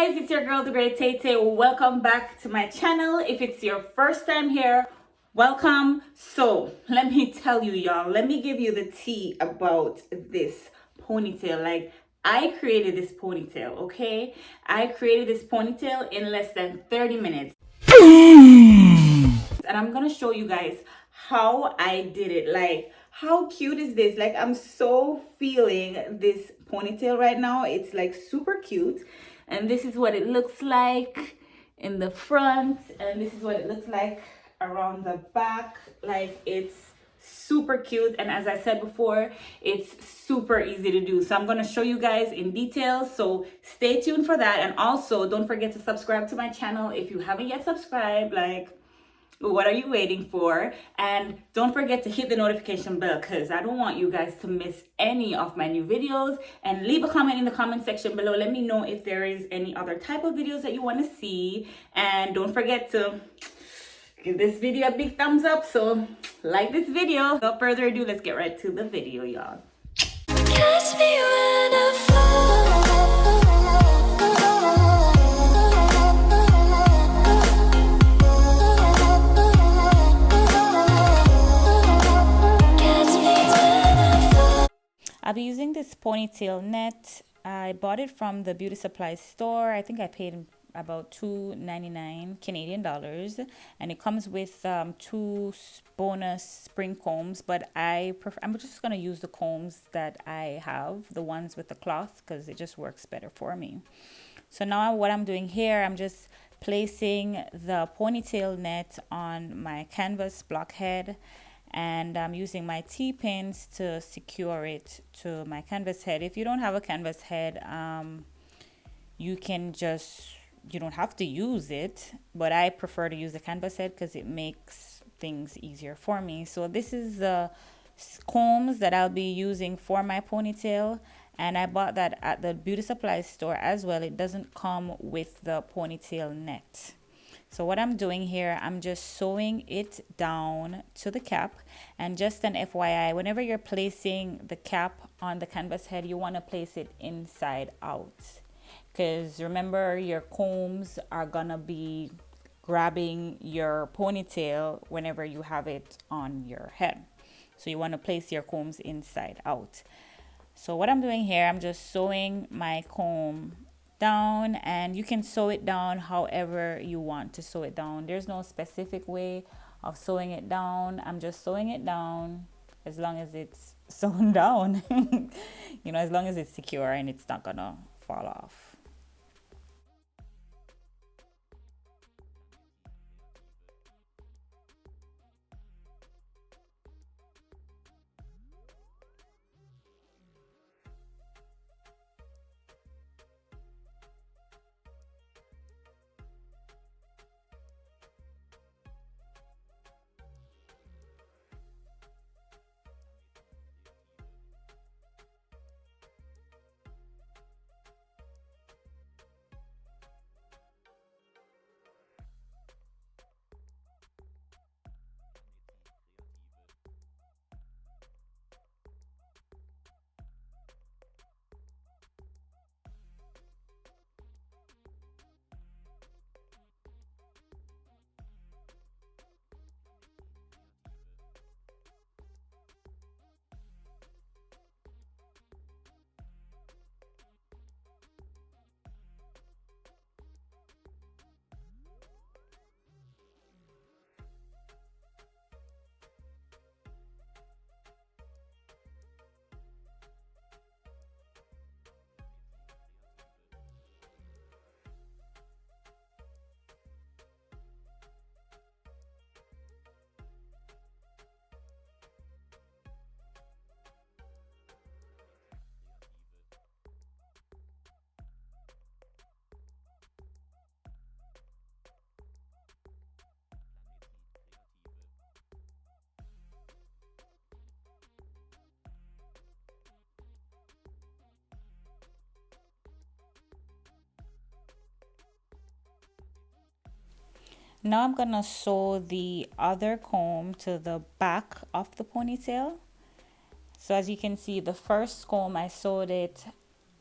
guys, it's your girl the great Tay. Welcome back to my channel. If it's your first time here, welcome. So let me tell you, y'all, let me give you the tea about this ponytail. Like, I created this ponytail, okay? I created this ponytail in less than 30 minutes. And I'm gonna show you guys how I did it. Like, how cute is this? Like, I'm so feeling this ponytail right now. It's like super cute, and this is what it looks like in the front, and this is what it looks like around the back. Like, it's super cute, and as I said before, it's super easy to do. So I'm going to show you guys in detail, so stay tuned for that. And also, don't forget to subscribe to my channel if you haven't yet subscribed. Like, what are you waiting for? And don't forget to hit the notification bell, because I don't want you guys to miss any of my new videos. And leave a comment in the comment section below. Let me know if there is any other type of videos that you want to see. And don't forget to give this video a big thumbs up. So like this video. Without further ado, let's get right to the video, y'all. Catch me when I fall. I'll be using this Ponytail Net. I bought it from the beauty supply store. I think I paid about $2.99 Canadian dollars, and it comes with two bonus spring combs, but I'm just going to use the combs that I have, the ones with the cloth, because it just works better for me. So now what I'm doing here, I'm just placing the Ponytail Net on my canvas blockhead, and I'm using my T-pins to secure it to my canvas head. If you don't have a canvas head, you don't have to use it, but I prefer to use the canvas head because it makes things easier for me. So this is the combs that I'll be using for my ponytail, and I bought that at the beauty supply store as well. It doesn't come with the Ponytail Net. So what I'm doing here, I'm just sewing it down to the cap. And just an FYI, whenever you're placing the cap on the canvas head, you want to place it inside out, because remember, your combs are gonna be grabbing your ponytail whenever you have it on your head. So you want to place your combs inside out. So what I'm doing here, I'm just sewing my comb down, and you can sew it down however you want to sew it down. There's no specific way of sewing it down. I'm just sewing it down as long as it's sewn down. You know, as long as it's secure and it's not gonna fall off. Now I'm gonna sew the other comb to the back of the ponytail. So as you can see, the first comb I sewed it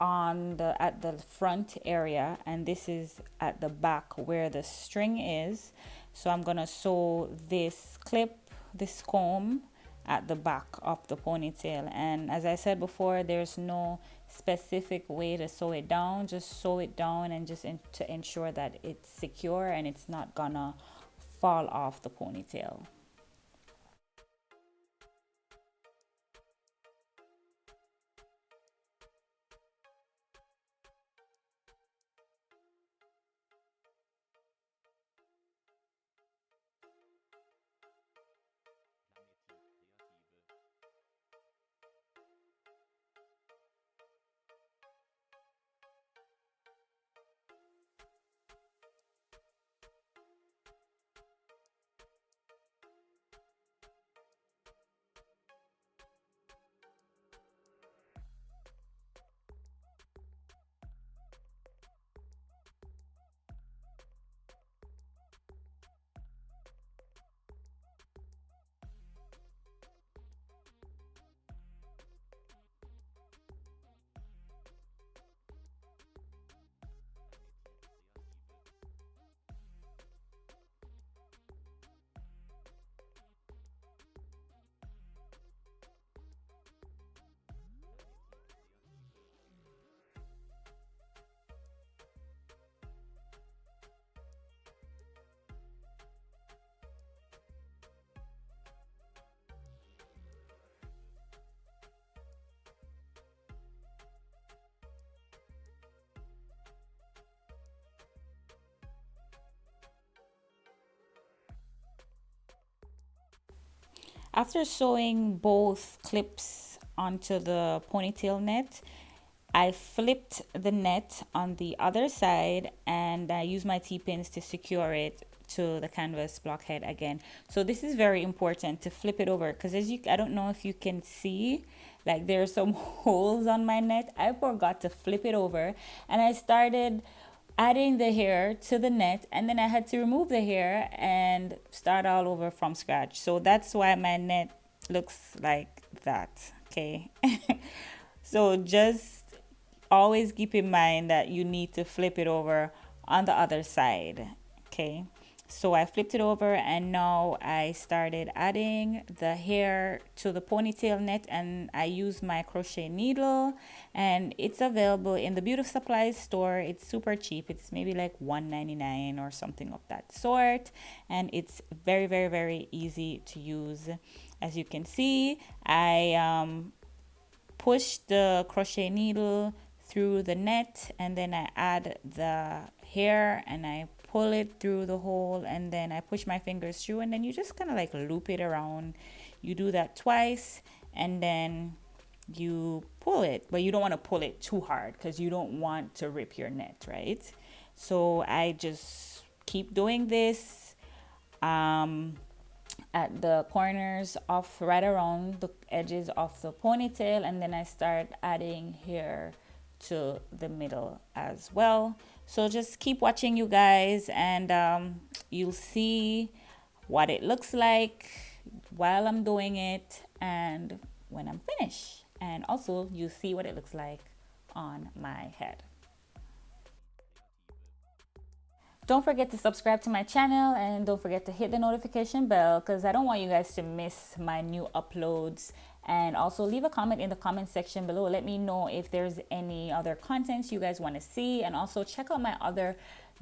on the at the front area, and this is at the back where the string is. So I'm gonna sew this clip, this comb, at the back of the ponytail. And as I said before, there's no specific way to sew it down. Just sew it down and just to ensure that it's secure and it's not gonna fall off the ponytail. After sewing both clips onto the ponytail net, I flipped the net on the other side and I used my T-pins to secure it to the canvas block head again. So this is very important to flip it over, because I don't know if you can see, like there are some holes on my net. I forgot to flip it over and I started adding the hair to the net, and then I had to remove the hair and start all over from scratch. So that's why my net looks like that. Okay. So just always keep in mind that you need to flip it over on the other side. Okay. So I flipped it over and now I started adding the hair to the ponytail net, and I use my crochet needle, and it's available in the beauty supplies store. It's super cheap. It's maybe like $1.99 or something of that sort, and it's very, very, very easy to use. As you can see, I push the crochet needle through the net, and then I add the hair and I pull it through the hole, and then I push my fingers through, and then you just kind of like loop it around. You do that twice and then you pull it, but you don't want to pull it too hard because you don't want to rip your net, right? So I just keep doing this at the corners of right around the edges of the ponytail, and then I start adding hair to the middle as well. So just keep watching, you guys, and you'll see what it looks like while I'm doing it and when I'm finished, and also you'll see what it looks like on my head. Don't forget to subscribe to my channel, and don't forget to hit the notification bell because I don't want you guys to miss my new uploads. And also leave a comment in the comment section below. Let me know if there's any other contents you guys want to see, and also check out my other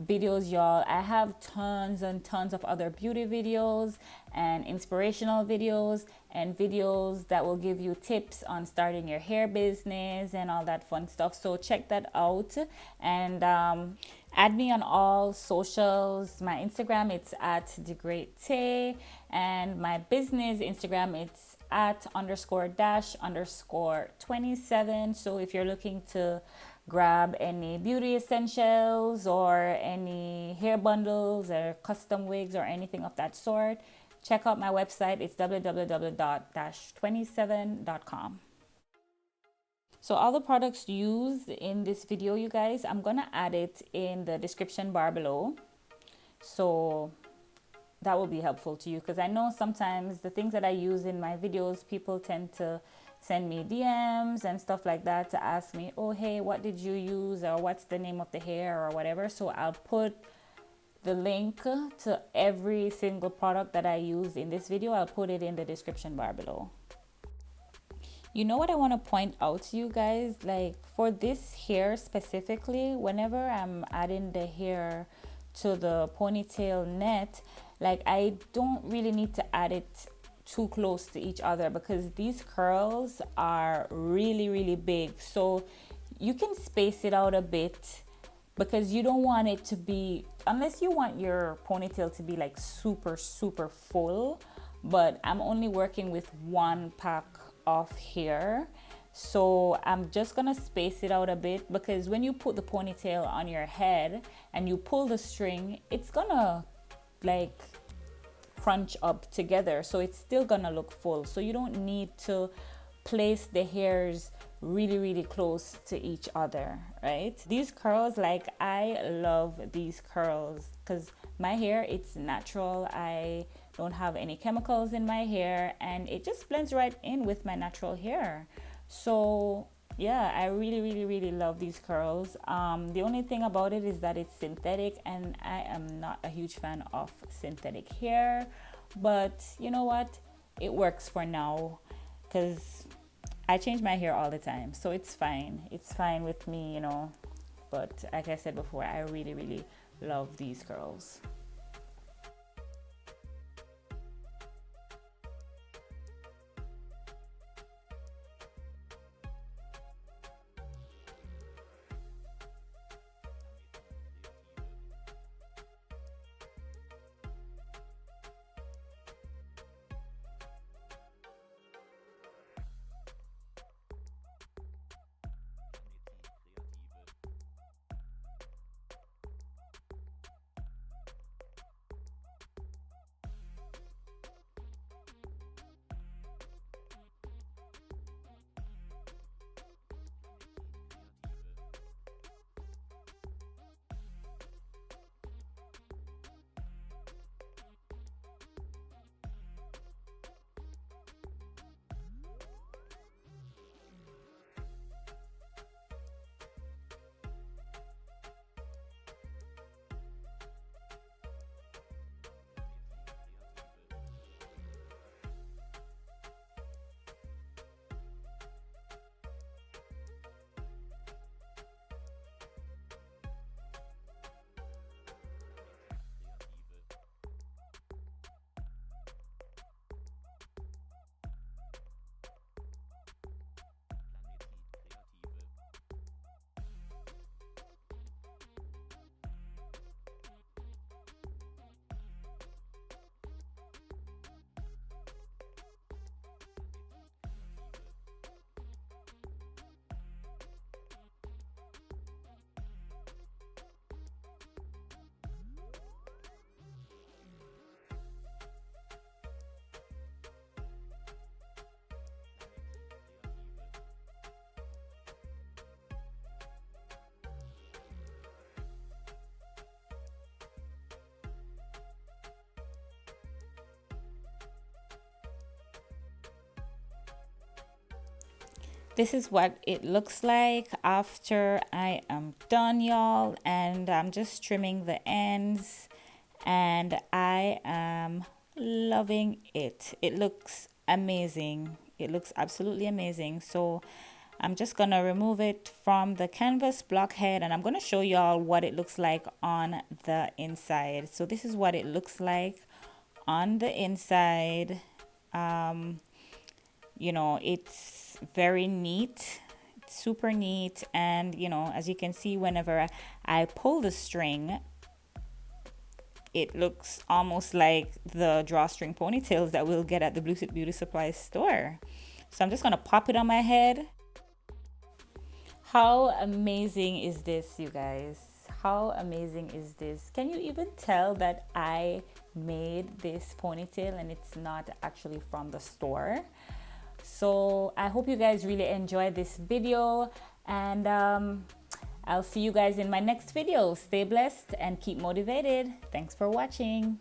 videos, y'all. I have tons and tons of other beauty videos and inspirational videos and videos that will give you tips on starting your hair business and all that fun stuff. So check that out, and add me on all socials. My Instagram, it's at the Great Tay, and my business Instagram, it's at _dash_27. So if you're looking to grab any beauty essentials or any hair bundles or custom wigs or anything of that sort, check out my website. It's www.27.com. So all the products used in this video, you guys, I'm gonna add it in the description bar below, so that will be helpful to you, because I know sometimes the things that I use in my videos, people tend to send me DMs and stuff like that to ask me, oh hey, what did you use, or what's the name of the hair or whatever. So I'll put the link to every single product that I used in this video. I'll put it in the description bar below. You know what I want to point out to you guys, like for this hair specifically, whenever I'm adding the hair to the Ponytail Net, like I don't really need to add it too close to each other because these curls are really big. So you can space it out a bit because you don't want it to be, unless you want your ponytail to be like super full, but I'm only working with one pack of hair, so I'm just gonna space it out a bit, because when you put the ponytail on your head and you pull the string, it's gonna like crunch up together, so it's still gonna look full. So you don't need to place the hairs really close to each other, right? These curls, like I love these curls because my hair, it's natural. I don't have any chemicals in my hair, and it just blends right in with my natural hair. So yeah, I really love these curls. The only thing about it is that it's synthetic, and I am not a huge fan of synthetic hair, but you know what, it works for now because I change my hair all the time, so it's fine with me, you know. But like I said before, I really love these curls. This is what it looks like after I am done, y'all, and I'm just trimming the ends, and I am loving it. It looks amazing. It looks absolutely amazing. So I'm just gonna remove it from the canvas block head, and I'm gonna show y'all what it looks like on the inside. So this is what it looks like on the inside. You know, it's very neat, super neat, and you know, as you can see, whenever I pull the string, it looks almost like the drawstring ponytails that we'll get at the Beauty Supply store. So I'm just gonna pop it on my head. How amazing is this, you guys? How amazing is this? Can you even tell that I made this ponytail and it's not actually from the store? So I hope you guys really enjoyed this video, and I'll see you guys in my next video. Stay blessed and keep motivated. Thanks for watching.